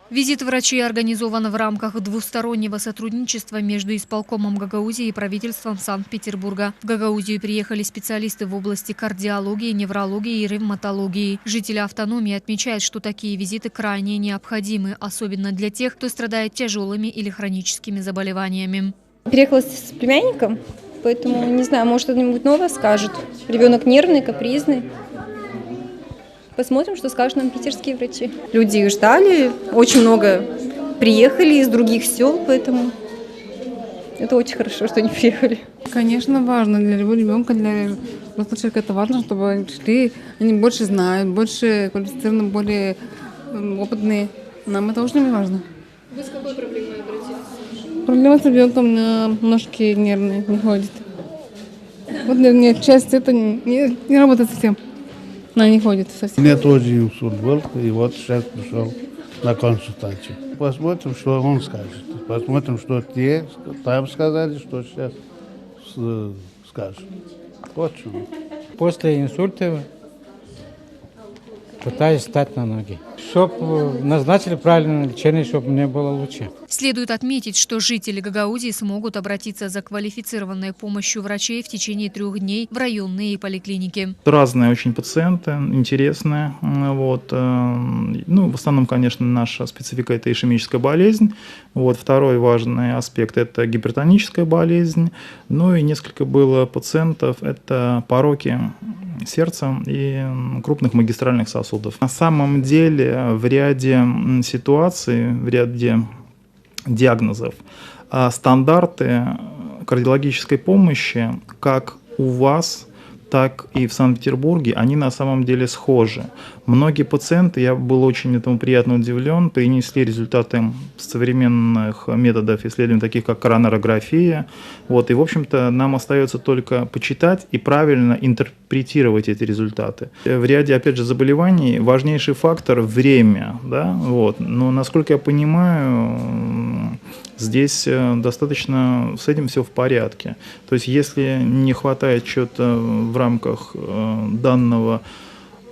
Визит врачей организован в рамках двустороннего сотрудничества между исполкомом Гагаузии и правительством Санкт-Петербурга. В Гагаузию приехали специалисты в области кардиологии, неврологии и ревматологии. Жители автономии отмечают, что такие визиты крайне необходимы, особенно для тех, кто страдает тяжелыми или хроническими заболеваниями. Переехала с племянником, поэтому не знаю, может что-нибудь новое скажет. Ребенок нервный, капризный. Посмотрим, что скажут нам питерские врачи. Люди их ждали, очень много приехали из других сел, поэтому это очень хорошо, что они приехали. Конечно, важно для любого ребенка, для взрослого человека это важно, чтобы шли, они больше знают, больше квалифицированы, более опытные. Нам это очень важно. Вы с какой проблемой обратились? Проблема с ребенком, ножки нервные, не ходит. Вот нет, часть это не работает совсем. Она не ходит совсем. У меня тоже инсульт был, и вот сейчас пришел на консультацию. Посмотрим, что он скажет. Посмотрим, что те там сказали, что сейчас скажут. Вот что. После инсульта пытаюсь встать на ноги. Чтобы назначили правильное лечение, чтобы мне было лучше. Следует отметить, что жители Гагаузии смогут обратиться за квалифицированной помощью врачей в течение 3 дней в районные поликлиники. Разные очень пациенты, интересные. Вот. Ну, в основном, конечно, наша специфика – это ишемическая болезнь. Вот. Второй важный аспект – это гипертоническая болезнь. Ну и несколько было пациентов – это пороки сердца и крупных магистральных сосудов. На самом деле в ряде ситуаций, в ряде диагнозов стандарты кардиологической помощи как у вас, так и в Санкт-Петербурге, они на самом деле схожи. Многие пациенты, я был очень этому приятно удивлен, принесли результаты современных методов исследований, таких как коронарография. Вот, и, в общем-то, нам остается только почитать и правильно интерпретировать эти результаты. В ряде, опять же, заболеваний важнейший фактор – время. Да? Вот. Но, насколько я понимаю, здесь достаточно с этим все в порядке. То есть, если не хватает чего-то в рамках данного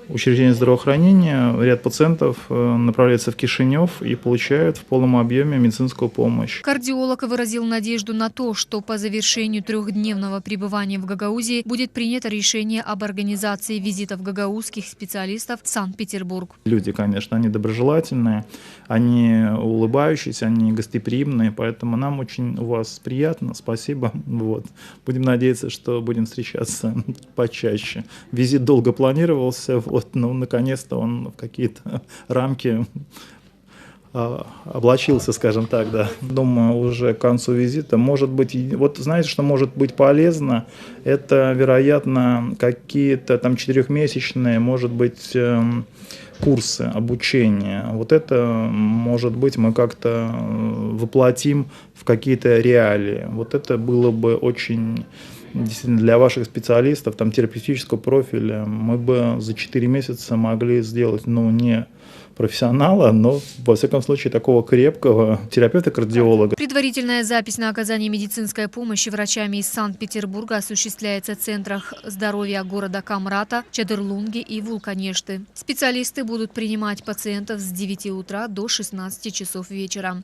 учреждения здравоохранения, ряд пациентов направляется в Кишинев и получают в полном объеме медицинскую помощь. Кардиолог выразил надежду на то, что по завершению 3-дневного пребывания в Гагаузии будет принято решение об организации визитов гагаузских специалистов в Санкт-Петербург. Люди, конечно, они доброжелательные, они улыбающиеся, они гостеприимные, поэтому нам очень у вас приятно, спасибо. Вот. Будем надеяться, что будем встречаться почаще. Визит долго планировался, вот, но наконец-то он в какие-то рамки облачился, скажем так, да. Думаю, уже к концу визита, может быть, вот знаете, что может быть полезно, это, вероятно, какие-то там 4-месячные, может быть, курсы обучения. Вот это, может быть, мы как-то воплотим в какие-то реалии. Вот это было бы очень... Действительно, для ваших специалистов, там, терапевтического профиля, мы бы за 4 месяца могли сделать, ну, не профессионала, но, во всяком случае, такого крепкого терапевта-кардиолога. Предварительная запись на оказание медицинской помощи врачами из Санкт-Петербурга осуществляется в центрах здоровья города Камрата, Чадырлунги и Вулканешты. Специалисты будут принимать пациентов с 9 утра до 16 часов вечера.